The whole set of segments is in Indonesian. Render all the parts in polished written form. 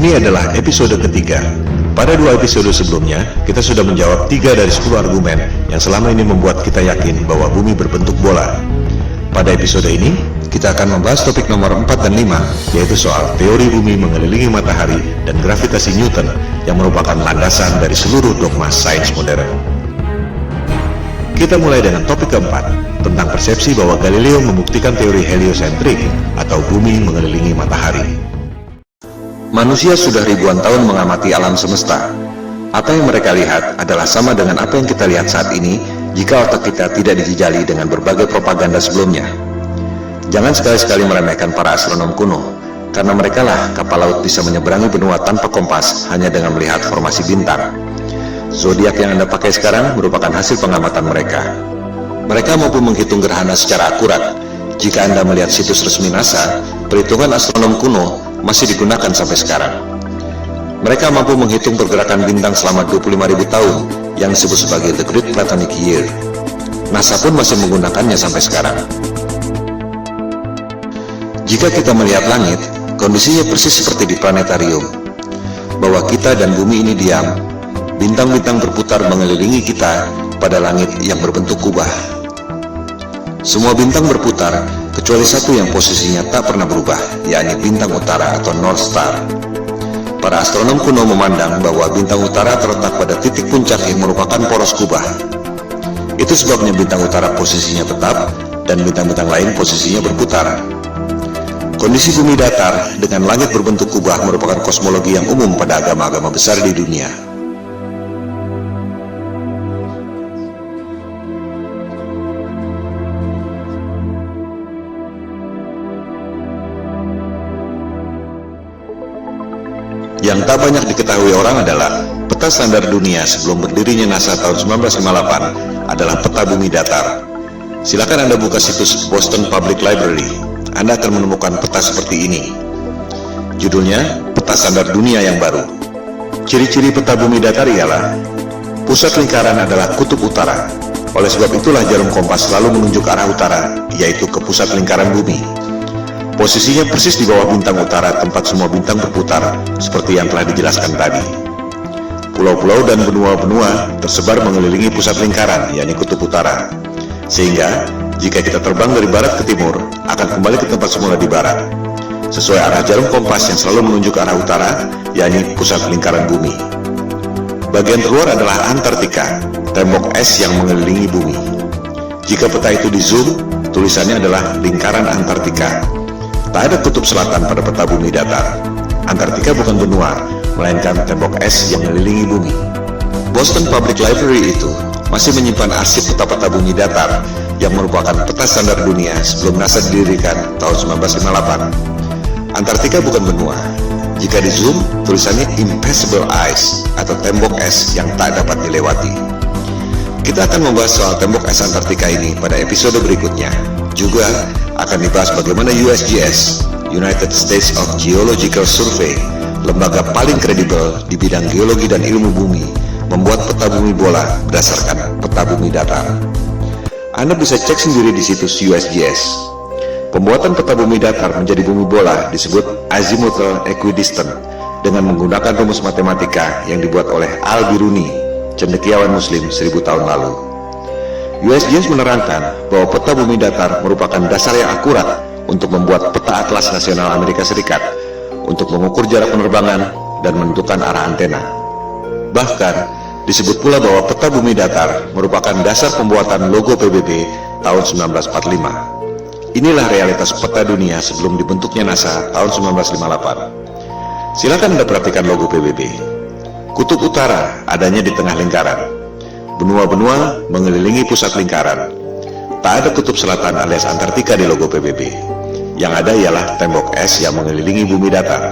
Ini adalah episode ketiga. Pada 2 episode sebelumnya, kita sudah menjawab 3 dari 10 argumen yang selama ini membuat kita yakin bahwa bumi berbentuk bola. Pada episode ini, kita akan membahas topik nomor 4 dan 5, yaitu soal teori bumi mengelilingi matahari dan gravitasi Newton yang merupakan landasan dari seluruh dogma sains modern. Kita mulai dengan topik keempat, tentang persepsi bahwa Galileo membuktikan teori heliosentrik atau bumi mengelilingi matahari. Manusia sudah ribuan tahun mengamati alam semesta. Apa yang mereka lihat adalah sama dengan apa yang kita lihat saat ini jika otak kita tidak dijejali dengan berbagai propaganda sebelumnya. Jangan sekali-sekali meremehkan para astronom kuno, karena merekalah kapal laut bisa menyeberangi benua tanpa kompas hanya dengan melihat formasi bintang. Zodiak yang Anda pakai sekarang merupakan hasil pengamatan mereka. Mereka mampu menghitung gerhana secara akurat. Jika Anda melihat situs resmi NASA, perhitungan astronom kuno masih digunakan sampai sekarang. Mereka mampu menghitung pergerakan bintang selama 25.000 tahun yang disebut sebagai The Great Platonic Year. NASA pun masih menggunakannya sampai sekarang. Jika kita melihat langit, kondisinya persis seperti di planetarium, bahwa kita dan bumi ini diam. Bintang-bintang berputar mengelilingi kita pada langit yang berbentuk kubah. Semua bintang berputar kecuali satu yang posisinya tak pernah berubah, yakni bintang utara atau North Star. Para astronom kuno memandang bahwa bintang utara terletak pada titik puncak yang merupakan poros kubah. Itu sebabnya bintang utara posisinya tetap dan bintang-bintang lain posisinya berputar. Kondisi bumi datar dengan langit berbentuk kubah merupakan kosmologi yang umum pada agama-agama besar di dunia. Yang tak banyak diketahui orang adalah peta standar dunia sebelum berdirinya NASA tahun 1958 adalah peta bumi datar. Silakan Anda buka situs Boston Public Library. Anda akan menemukan peta seperti ini. Judulnya, Peta Standar Dunia yang Baru. Ciri-ciri peta bumi datar ialah pusat lingkaran adalah kutub utara. Oleh sebab itulah jarum kompas selalu menunjuk arah utara, yaitu ke pusat lingkaran bumi. Posisinya persis di bawah bintang utara tempat semua bintang berputar, seperti yang telah dijelaskan tadi. Pulau-pulau dan benua-benua tersebar mengelilingi pusat lingkaran, yakni kutub utara. Sehingga, jika kita terbang dari barat ke timur, akan kembali ke tempat semula di barat, sesuai arah jarum kompas yang selalu menunjuk arah utara, yakni pusat lingkaran bumi. Bagian terluar adalah Antartika, tembok es yang mengelilingi bumi. Jika peta itu di zoom, tulisannya adalah lingkaran Antartika. Tak ada kutub selatan pada peta bumi datar. Antartika bukan benua, melainkan tembok es yang mengelilingi bumi. Boston Public Library itu masih menyimpan arsip peta-peta bumi datar yang merupakan peta standar dunia sebelum NASA didirikan tahun 1958. Antartika bukan benua. Jika di zoom, tulisannya Impassable Ice atau tembok es yang tak dapat dilewati. Kita akan membahas soal tembok es Antartika ini pada episode berikutnya. Juga akan dibahas bagaimana USGS, United States of Geological Survey, lembaga paling kredibel di bidang geologi dan ilmu bumi, membuat peta bumi bola berdasarkan peta bumi datar. Anda bisa cek sendiri di situs USGS. Pembuatan peta bumi datar menjadi bumi bola disebut azimuthal equidistant dengan menggunakan rumus matematika yang dibuat oleh Al-Biruni, cendekiawan Muslim 1000 tahun lalu. USGS menerangkan bahwa peta bumi datar merupakan dasar yang akurat untuk membuat peta atlas nasional Amerika Serikat untuk mengukur jarak penerbangan dan menentukan arah antena. Bahkan, disebut pula bahwa peta bumi datar merupakan dasar pembuatan logo PBB tahun 1945. Inilah realitas peta dunia sebelum dibentuknya NASA tahun 1958. Silakan Anda perhatikan logo PBB. Kutub utara adanya di tengah lingkaran. Benua-benua mengelilingi pusat lingkaran. Tak ada kutub selatan alias Antartika di logo PBB. Yang ada ialah tembok es yang mengelilingi bumi datar.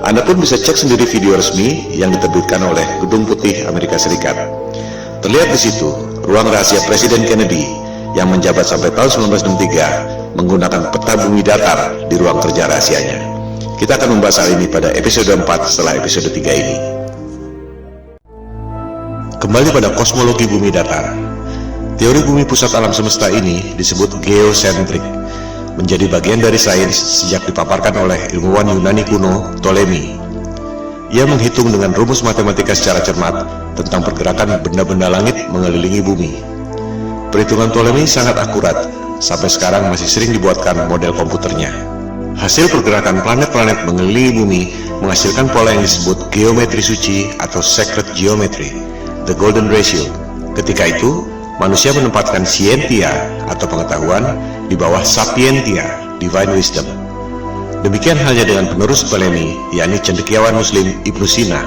Anda pun bisa cek sendiri video resmi yang diterbitkan oleh Gedung Putih Amerika Serikat. Terlihat di situ ruang rahasia Presiden Kennedy yang menjabat sampai tahun 1963 menggunakan peta bumi datar di ruang kerja rahasianya. Kita akan membahas hal ini pada episode 4 setelah episode 3 ini. Kembali pada kosmologi bumi datar. Teori bumi pusat alam semesta ini disebut geosentrik, menjadi bagian dari sains sejak dipaparkan oleh ilmuwan Yunani kuno Ptolemy Ia menghitung dengan rumus matematika secara cermat tentang pergerakan benda-benda langit mengelilingi bumi. Perhitungan Ptolemei sangat akurat, sampai sekarang masih sering dibuatkan model komputernya. Hasil pergerakan planet-planet mengelilingi bumi menghasilkan pola yang disebut geometri suci atau sacred geometry, the golden ratio. Ketika itu, manusia menempatkan scientia atau pengetahuan di bawah sapientia, divine wisdom. Demikian halnya dengan penerus Ptolemei, yakni cendekiawan Muslim Ibnu Sina.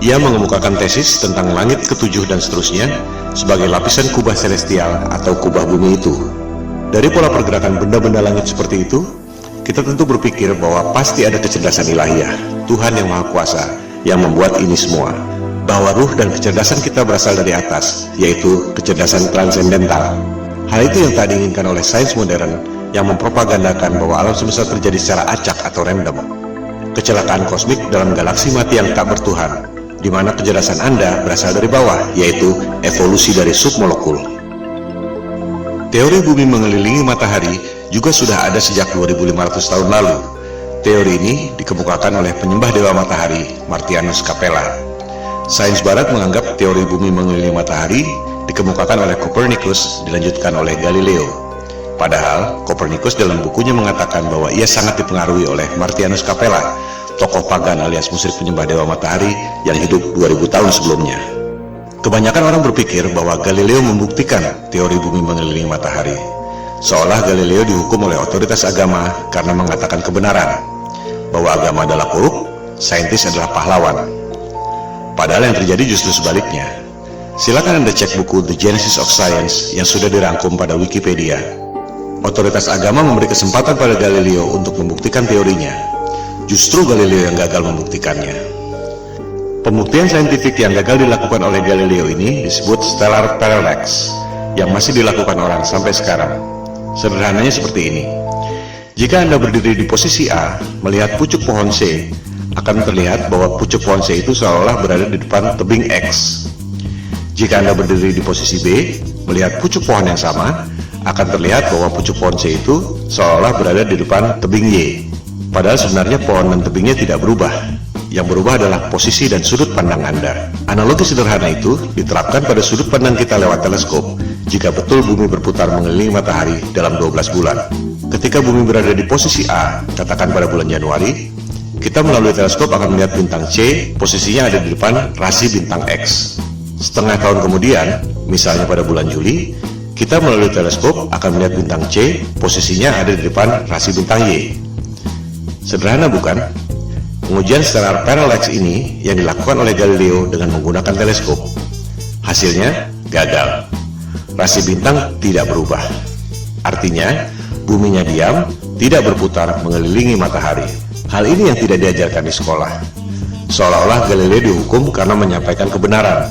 Ia mengemukakan tesis tentang langit ketujuh dan seterusnya sebagai lapisan kubah celestial atau kubah bumi itu. Dari pola pergerakan benda-benda langit seperti itu, kita tentu berpikir bahwa pasti ada kecerdasan ilahiyah, Tuhan yang Maha Kuasa, yang membuat ini semua. Bahwa ruh dan kecerdasan kita berasal dari atas, yaitu kecerdasan transendental. Hal itu yang tak diinginkan oleh sains modern yang mempropagandakan bahwa alam semesta terjadi secara acak atau random. Kecelakaan kosmik dalam galaksi mati yang tak bertuhan, di mana kecerdasan Anda berasal dari bawah, yaitu evolusi dari submolekul. Teori bumi mengelilingi matahari juga sudah ada sejak 2500 tahun lalu. Teori ini dikemukakan oleh penyembah dewa matahari, Martianus Capella. Sains barat menganggap teori bumi mengelilingi matahari dikemukakan oleh Copernicus, dilanjutkan oleh Galileo. Padahal, Copernicus dalam bukunya mengatakan bahwa ia sangat dipengaruhi oleh Martianus Capella, tokoh pagan alias musyrik penyembah dewa matahari yang hidup 2000 tahun sebelumnya. Kebanyakan orang berpikir bahwa Galileo membuktikan teori bumi mengelilingi matahari, seolah Galileo dihukum oleh otoritas agama karena mengatakan kebenaran, bahwa agama adalah korup, saintis adalah pahlawan. Padahal yang terjadi justru sebaliknya. Silakan Anda cek buku The Genesis of Science yang sudah dirangkum pada Wikipedia. Otoritas agama memberi kesempatan pada Galileo untuk membuktikan teorinya. Justru Galileo yang gagal membuktikannya. Pembuktian saintifik yang gagal dilakukan oleh Galileo ini disebut stellar parallax, yang masih dilakukan orang sampai sekarang. Sederhananya seperti ini. Jika Anda berdiri di posisi A, melihat pucuk pohon C, akan terlihat bahwa pucuk pohon C itu seolah berada di depan tebing X. Jika Anda berdiri di posisi B, melihat pucuk pohon yang sama, akan terlihat bahwa pucuk pohon C itu seolah berada di depan tebing Y. Padahal sebenarnya pohon dan tebingnya tidak berubah. Yang berubah adalah posisi dan sudut pandang Anda. Analogi sederhana itu diterapkan pada sudut pandang kita lewat teleskop jika betul bumi berputar mengelilingi matahari dalam 12 bulan. Ketika bumi berada di posisi A, katakan pada bulan Januari, kita melalui teleskop akan melihat bintang C, posisinya ada di depan rasi bintang X. Setengah tahun kemudian, misalnya pada bulan Juli, kita melalui teleskop akan melihat bintang C, posisinya ada di depan rasi bintang Y. Sederhana bukan? Pengujian stellar parallax ini yang dilakukan oleh Galileo dengan menggunakan teleskop. Hasilnya gagal. Rasi bintang tidak berubah. Artinya, buminya diam, tidak berputar mengelilingi matahari. Hal ini yang tidak diajarkan di sekolah. Seolah-olah Galileo dihukum karena menyampaikan kebenaran.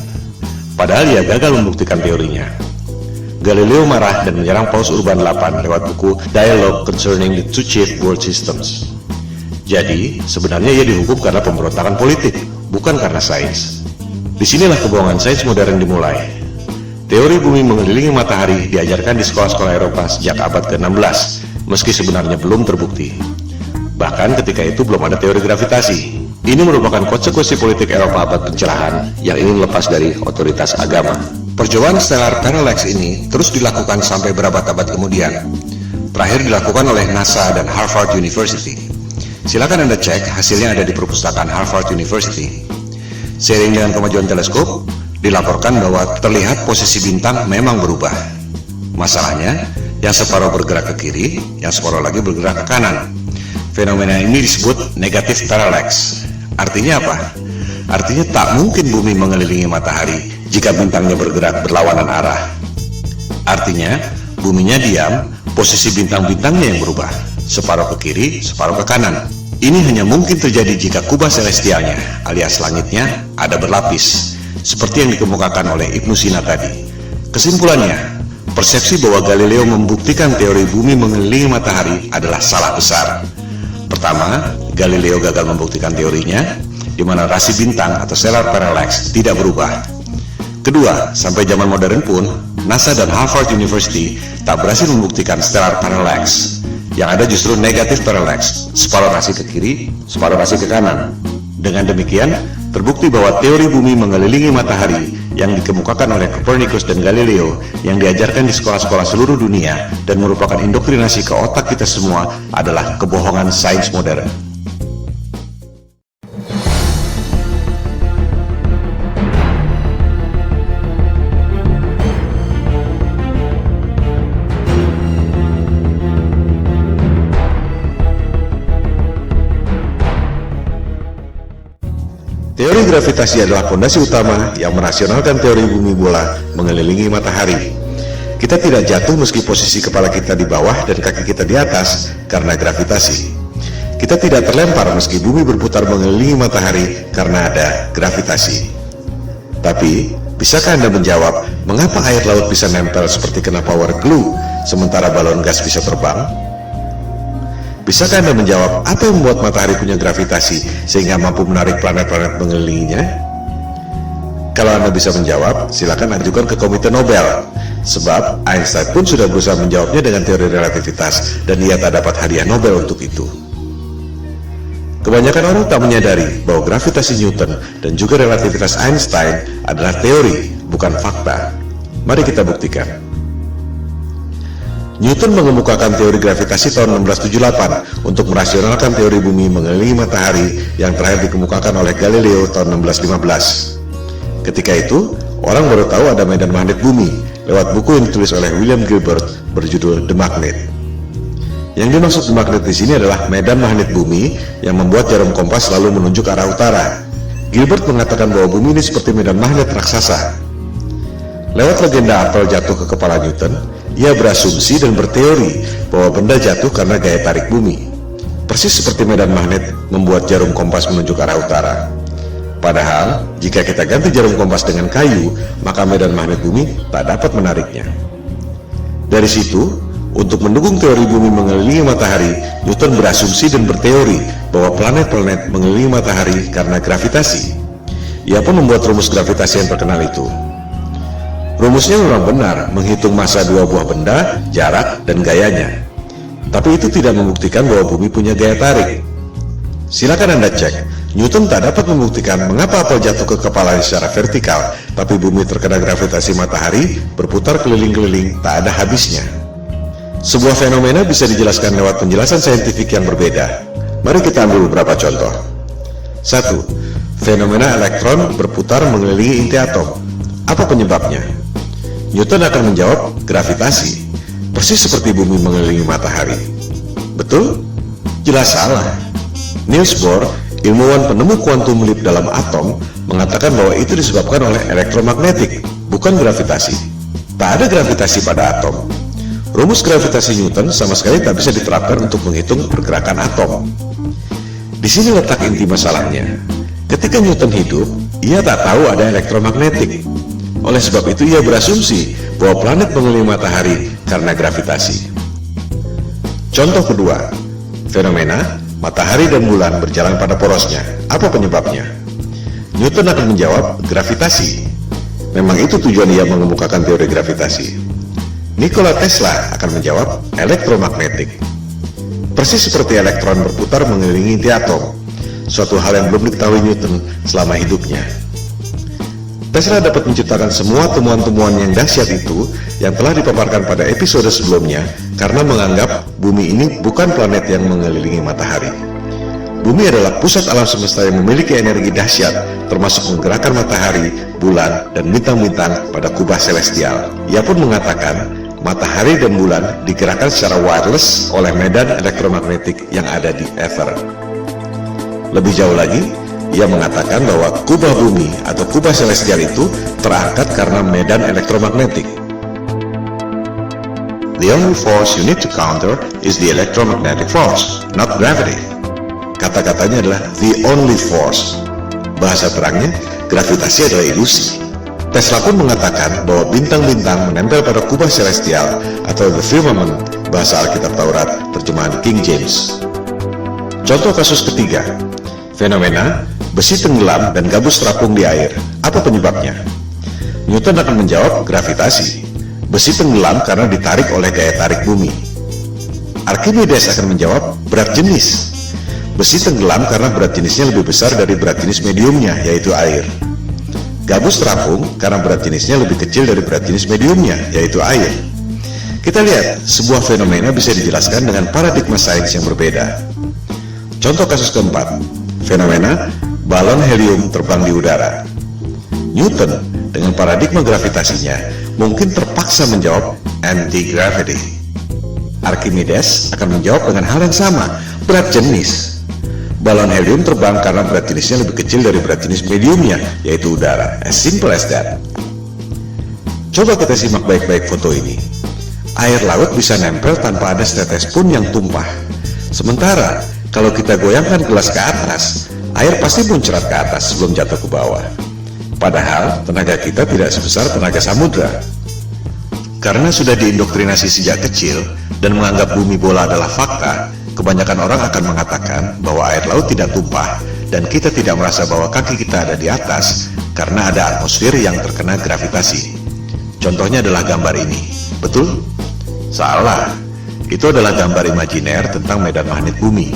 Padahal ia gagal membuktikan teorinya. Galileo marah dan menyerang Paus Urban VIII lewat buku Dialogue Concerning the Two Chief World Systems. Jadi, sebenarnya ia dihukum karena pemberontakan politik, bukan karena sains. Disinilah kebohongan sains modern dimulai. Teori bumi mengelilingi matahari diajarkan di sekolah-sekolah Eropa sejak abad ke-16, meski sebenarnya belum terbukti. Bahkan ketika itu belum ada teori gravitasi. Ini merupakan konsekuensi politik Eropa abad pencerahan yang ingin lepas dari otoritas agama. Percobaan stellar parallax ini terus dilakukan sampai berabad-abad kemudian. Terakhir dilakukan oleh NASA dan Harvard University. Silakan Anda cek, hasilnya ada di perpustakaan Harvard University. Seiring dengan kemajuan teleskop, dilaporkan bahwa terlihat posisi bintang memang berubah. Masalahnya, yang separuh bergerak ke kiri, yang separuh lagi bergerak ke kanan. Fenomena ini disebut negative parallax. Artinya apa? Artinya tak mungkin bumi mengelilingi matahari jika bintangnya bergerak berlawanan arah. Artinya, buminya diam, posisi bintang-bintangnya yang berubah, separuh ke kiri, separuh ke kanan. Ini hanya mungkin terjadi jika kubah celestialnya, alias langitnya, ada berlapis, seperti yang dikemukakan oleh Ibnu Sina tadi. Kesimpulannya, persepsi bahwa Galileo membuktikan teori bumi mengelilingi matahari adalah salah besar. Pertama, Galileo gagal membuktikan teorinya, di mana rasi bintang atau stellar parallax tidak berubah. Kedua, sampai zaman modern pun, NASA dan Harvard University tak berhasil membuktikan stellar parallax. Yang ada justru negative parallax, separuh rasi ke kiri, separuh rasi ke kanan. Dengan demikian, terbukti bahwa teori bumi mengelilingi matahari yang dikemukakan oleh Copernicus dan Galileo yang diajarkan di sekolah-sekolah seluruh dunia dan merupakan indoktrinasi ke otak kita semua adalah kebohongan sains modern. Teori gravitasi adalah fondasi utama yang merasionalkan teori bumi bola mengelilingi matahari. Kita tidak jatuh meski posisi kepala kita di bawah dan kaki kita di atas karena gravitasi. Kita tidak terlempar meski bumi berputar mengelilingi matahari karena ada gravitasi. Tapi, bisakah Anda menjawab mengapa air laut bisa nempel seperti kena power glue sementara balon gas bisa terbang? Bisakah Anda menjawab apa yang membuat matahari punya gravitasi sehingga mampu menarik planet-planet mengelilinginya? Kalau Anda bisa menjawab, silakan ajukan ke Komite Nobel. Sebab Einstein pun sudah berusaha menjawabnya dengan teori relativitas dan ia tak dapat hadiah Nobel untuk itu. Kebanyakan orang tak menyadari bahwa gravitasi Newton dan juga relativitas Einstein adalah teori, bukan fakta. Mari kita buktikan. Newton mengemukakan teori gravitasi tahun 1678 untuk merasionalkan teori bumi mengelilingi matahari yang terakhir dikemukakan oleh Galileo tahun 1615. Ketika itu, orang baru tahu ada medan magnet bumi lewat buku yang ditulis oleh William Gilbert berjudul The Magnet. Yang dimaksud The Magnet di sini adalah medan magnet bumi yang membuat jarum kompas selalu menunjuk ke arah utara. Gilbert mengatakan bahwa bumi ini seperti medan magnet raksasa. Lewat legenda apel jatuh ke kepala Newton, ia berasumsi dan berteori bahwa benda jatuh karena gaya tarik bumi. Persis seperti medan magnet membuat jarum kompas menunjuk arah utara. Padahal, jika kita ganti jarum kompas dengan kayu, maka medan magnet bumi tak dapat menariknya. Dari situ, untuk mendukung teori bumi mengelilingi matahari, Newton berasumsi dan berteori bahwa planet-planet mengelilingi matahari karena gravitasi. Ia pun membuat rumus gravitasi yang terkenal itu. Rumusnya memang benar, menghitung massa dua buah benda, jarak, dan gayanya. Tapi itu tidak membuktikan bahwa bumi punya gaya tarik. Silakan Anda cek, Newton tak dapat membuktikan mengapa apel jatuh ke kepalanya secara vertikal, tapi bumi terkena gravitasi matahari, berputar keliling-keliling, tak ada habisnya. Sebuah fenomena bisa dijelaskan lewat penjelasan saintifik yang berbeda. Mari kita ambil beberapa contoh. 1. Fenomena elektron berputar mengelilingi inti atom. Apa penyebabnya? Newton akan menjawab gravitasi, persis seperti bumi mengelilingi matahari. Betul? Jelas salah. Niels Bohr, ilmuwan penemu kuantum leap dalam atom, mengatakan bahwa itu disebabkan oleh elektromagnetik, bukan gravitasi. Tak ada gravitasi pada atom. Rumus gravitasi Newton sama sekali tak bisa diterapkan untuk menghitung pergerakan atom. Di sini letak inti masalahnya. Ketika Newton hidup, ia tak tahu ada elektromagnetik. Oleh sebab itu ia berasumsi bahwa planet mengelilingi matahari karena gravitasi. Contoh kedua, fenomena matahari dan bulan berjalan pada porosnya. Apa penyebabnya? Newton akan menjawab gravitasi. Memang itu tujuan ia mengemukakan teori gravitasi. Nikola Tesla akan menjawab elektromagnetik. Persis seperti elektron berputar mengelilingi inti atom, suatu hal yang belum diketahui Newton selama hidupnya. Tesla dapat menciptakan semua temuan-temuan yang dahsyat itu yang telah dipaparkan pada episode sebelumnya karena menganggap bumi ini bukan planet yang mengelilingi matahari. Bumi adalah pusat alam semesta yang memiliki energi dahsyat, termasuk menggerakkan matahari, bulan, dan bintang-bintang pada kubah celestial. Ia pun mengatakan matahari dan bulan digerakkan secara wireless oleh medan elektromagnetik yang ada di ether. Lebih jauh lagi, ia mengatakan bahwa kubah bumi atau kubah celestial itu terangkat karena medan elektromagnetik. The only force you need to counter is the electromagnetic force, not gravity. Kata-katanya adalah the only force. Bahasa terangnya, gravitasi adalah ilusi. Tesla pun mengatakan bahwa bintang-bintang menempel pada kubah celestial atau the firmament, bahasa Alkitab Taurat, terjemahan King James. Contoh kasus ketiga, fenomena besi tenggelam dan gabus terapung di air. Apa penyebabnya? Newton akan menjawab gravitasi. Besi tenggelam karena ditarik oleh gaya tarik bumi. Archimedes akan menjawab berat jenis. Besi tenggelam karena berat jenisnya lebih besar dari berat jenis mediumnya, yaitu air. Gabus terapung karena berat jenisnya lebih kecil dari berat jenis mediumnya, yaitu air. Kita lihat, sebuah fenomena bisa dijelaskan dengan paradigma sains yang berbeda. Contoh kasus keempat, fenomena balon helium terbang di udara. Newton dengan paradigma gravitasinya mungkin terpaksa menjawab anti-gravity. Archimedes akan menjawab dengan hal yang sama, berat jenis. Balon helium terbang karena berat jenisnya lebih kecil dari berat jenis mediumnya, yaitu udara. As simple as that. Coba kita simak baik-baik foto ini. Air laut bisa nempel tanpa ada setetes pun yang tumpah. Sementara, kalau kita goyangkan gelas ke atas, air pasti muncrat ke atas sebelum jatuh ke bawah. Padahal, tenaga kita tidak sebesar tenaga samudra. Karena sudah diindoktrinasi sejak kecil dan menganggap bumi bola adalah fakta, kebanyakan orang akan mengatakan bahwa air laut tidak tumpah dan kita tidak merasa bahwa kaki kita ada di atas karena ada atmosfer yang terkena gravitasi. Contohnya adalah gambar ini. Betul? Salah. Itu adalah gambar imajiner tentang medan magnet bumi.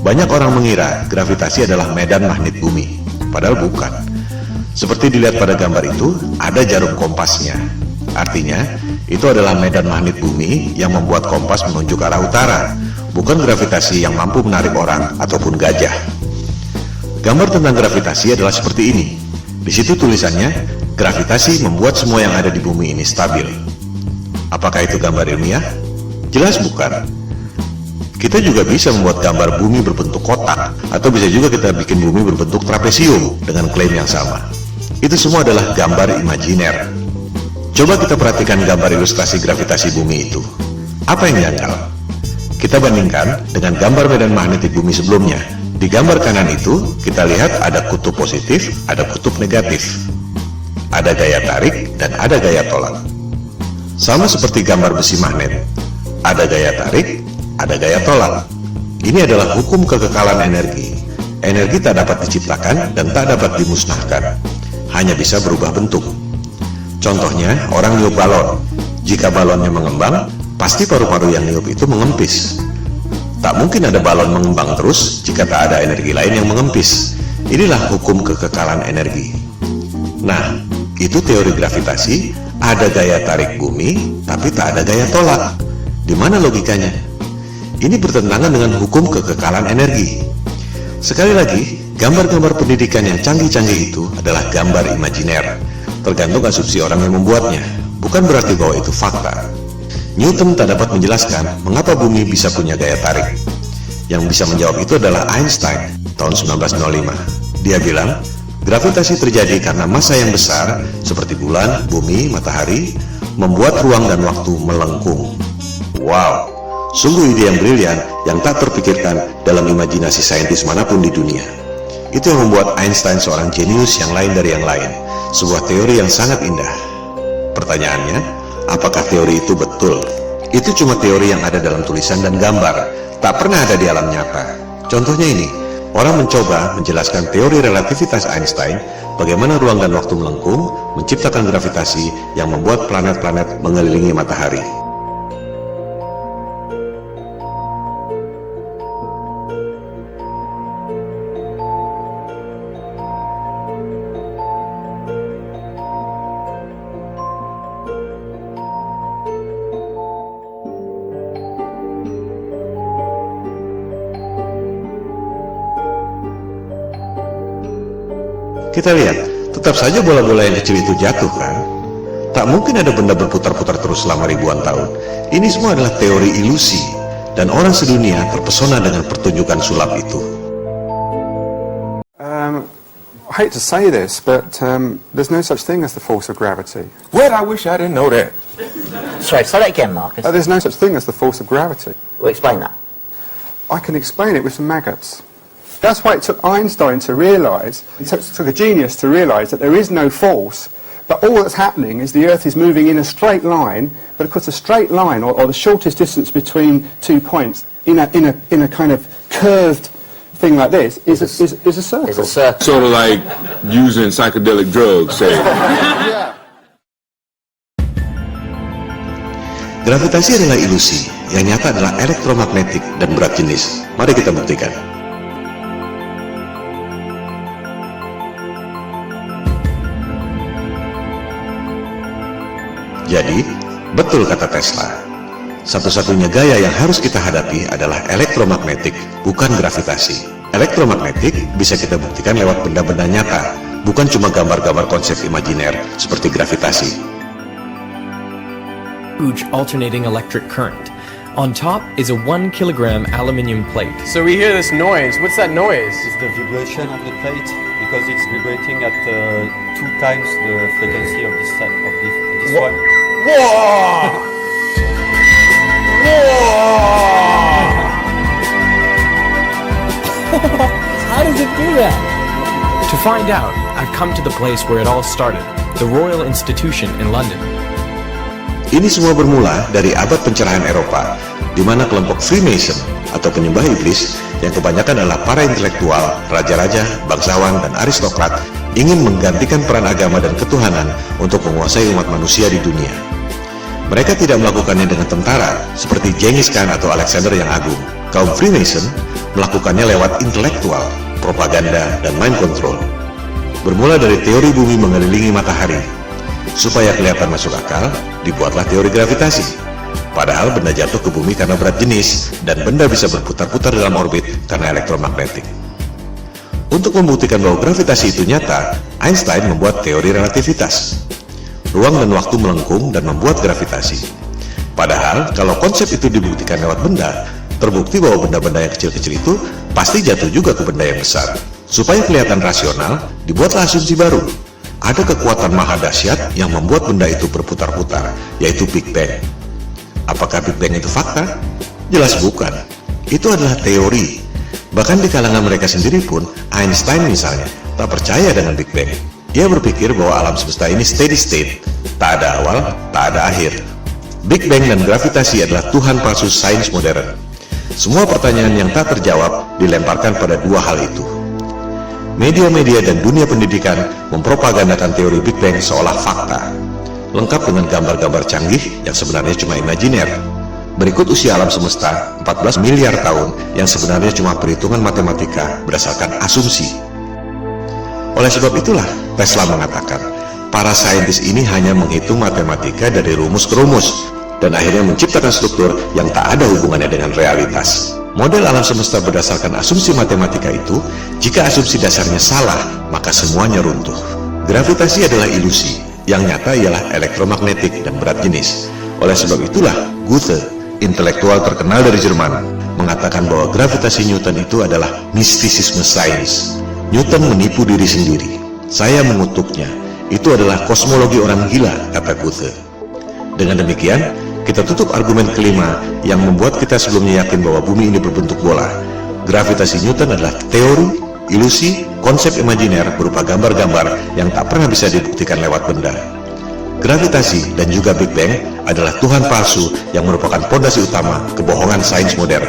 Banyak orang mengira gravitasi adalah medan magnet bumi, padahal bukan. Seperti dilihat pada gambar itu, ada jarum kompasnya. Artinya, itu adalah medan magnet bumi yang membuat kompas menunjuk arah utara, bukan gravitasi yang mampu menarik orang ataupun gajah. Gambar tentang gravitasi adalah seperti ini. Di situ tulisannya, gravitasi membuat semua yang ada di bumi ini stabil. Apakah itu gambar ilmiah? Jelas bukan. Kita juga bisa membuat gambar bumi berbentuk kotak, atau bisa juga kita bikin bumi berbentuk trapesium dengan klaim yang sama. Itu semua adalah gambar imajiner. Coba kita perhatikan gambar ilustrasi gravitasi bumi itu. Apa yang janggal? Kita bandingkan dengan gambar medan magnetik bumi sebelumnya. Di gambar kanan itu, kita lihat ada kutub positif, ada kutub negatif. Ada gaya tarik, dan ada gaya tolak. Sama seperti gambar besi magnet. Ada gaya tarik, ada gaya tolak. Ini adalah hukum kekekalan energi. Energi tak dapat diciptakan dan tak dapat dimusnahkan. Hanya bisa berubah bentuk. Contohnya, orang niup balon. Jika balonnya mengembang, pasti paru-paru yang niup itu mengempis. Tak mungkin ada balon mengembang terus jika tak ada energi lain yang mengempis. Inilah hukum kekekalan energi. Nah, itu teori gravitasi, ada gaya tarik bumi, tapi tak ada gaya tolak. Di mana logikanya? Ini bertentangan dengan hukum kekekalan energi. Sekali lagi, gambar-gambar pendidikan yang canggih-canggih itu adalah gambar imajiner. Tergantung asumsi orang yang membuatnya, bukan berarti bahwa itu fakta. Newton tak dapat menjelaskan mengapa bumi bisa punya gaya tarik. Yang bisa menjawab itu adalah Einstein tahun 1905. Dia bilang, gravitasi terjadi karena massa yang besar seperti bulan, bumi, matahari membuat ruang dan waktu melengkung. Wow, sungguh ide yang brilian yang tak terpikirkan dalam imajinasi saintis manapun di dunia. Itu yang membuat Einstein seorang jenius yang lain dari yang lain. Sebuah teori yang sangat indah. Pertanyaannya, apakah teori itu betul? Itu cuma teori yang ada dalam tulisan dan gambar, tak pernah ada di alam nyata. Contohnya ini, orang mencoba menjelaskan teori relativitas Einstein, bagaimana ruang dan waktu melengkung, menciptakan gravitasi yang membuat planet-planet mengelilingi matahari. Kita lihat, tetap saja bola-bola yang kecil itu jatuh kan? Tak mungkin ada benda berputar-putar terus selama ribuan tahun. Ini semua adalah teori ilusi, dan orang sedunia terpesona dengan pertunjukan sulap itu. I hate to say this, but there's no such thing as the force of gravity. What? I wish I didn't know that. Sorry, say that again, Marcus. There's no such thing as the force of gravity. Well, explain that. I can explain it with some maggots. That's why it took Einstein to realise, it took a genius to realise that there is no force, but all that's happening is the Earth is moving in a straight line, but of course a straight line, or the shortest distance between 2 points, in a kind of curved thing like this, is a circle. It's a circle. Sort of like using psychedelic drugs, say. Gravitasi adalah ilusi, yang nyata adalah elektromagnetik dan berat jenis. Mari kita buktikan. Jadi, betul kata Tesla. Satu-satunya gaya yang harus kita hadapi adalah elektromagnetik, bukan gravitasi. Elektromagnetik bisa kita buktikan lewat benda-benda nyata, bukan cuma gambar-gambar konsep imajiner seperti gravitasi. Huge alternating electric current. On top is a 1 kilogram aluminium plate. So we hear this noise. What's that noise? It's the vibration of the plate because it's vibrating at 2 times the frequency of this one. Whoa! How does it do that? To find out, I've come to the place where it all started, the Royal Institution in London. Ini semua bermula dari abad pencerahan Eropa, di mana kelompok Freemason atau penyembah iblis yang kebanyakan adalah para intelektual, raja-raja, bangsawan, dan aristokrat ingin menggantikan peran agama dan ketuhanan untuk menguasai umat manusia di dunia. Mereka tidak melakukannya dengan tentara seperti Genghis Khan atau Alexander yang Agung. Kaum Freemason melakukannya lewat intelektual, propaganda, dan mind control. Bermula dari teori bumi mengelilingi matahari. Supaya kelihatan masuk akal, dibuatlah teori gravitasi. Padahal benda jatuh ke bumi karena berat jenis, dan benda bisa berputar-putar dalam orbit karena elektromagnetik. Untuk membuktikan bahwa gravitasi itu nyata, Einstein membuat teori relativitas. Ruang dan waktu melengkung dan membuat gravitasi. Padahal, kalau konsep itu dibuktikan lewat benda, terbukti bahwa benda-benda yang kecil-kecil itu pasti jatuh juga ke benda yang besar. Supaya kelihatan rasional, dibuatlah asumsi baru. Ada kekuatan maha dahsyat yang membuat benda itu berputar-putar, yaitu Big Bang. Apakah Big Bang itu fakta? Jelas bukan. Itu adalah teori. Bahkan di kalangan mereka sendiri pun, Einstein misalnya, tak percaya dengan Big Bang. Ia berpikir bahwa alam semesta ini steady state, tak ada awal, tak ada akhir. Big Bang dan gravitasi adalah Tuhan palsu sains modern. Semua pertanyaan yang tak terjawab dilemparkan pada dua hal itu. Media-media dan dunia pendidikan mempropagandakan teori Big Bang seolah fakta, lengkap dengan gambar-gambar canggih yang sebenarnya cuma imajiner. Berikut usia alam semesta 14 miliar tahun yang sebenarnya cuma perhitungan matematika berdasarkan asumsi. Oleh sebab itulah Tesla mengatakan, para saintis ini hanya menghitung matematika dari rumus ke rumus, dan akhirnya menciptakan struktur yang tak ada hubungannya dengan realitas. Model alam semesta berdasarkan asumsi matematika itu, jika asumsi dasarnya salah, maka semuanya runtuh. Gravitasi adalah ilusi, yang nyata ialah elektromagnetik dan berat jenis. Oleh sebab itulah, Goethe, intelektual terkenal dari Jerman, mengatakan bahwa gravitasi Newton itu adalah mistisisme sains. Newton menipu diri sendiri. Saya mengutuknya. Itu adalah kosmologi orang gila, kata Goethe. Dengan demikian, kita tutup argumen kelima yang membuat kita sebelumnya yakin bahwa bumi ini berbentuk bola. Gravitasi Newton adalah teori, ilusi, konsep imajiner berupa gambar-gambar yang tak pernah bisa dibuktikan lewat benda. Gravitasi dan juga Big Bang adalah Tuhan palsu yang merupakan pondasi utama kebohongan sains modern.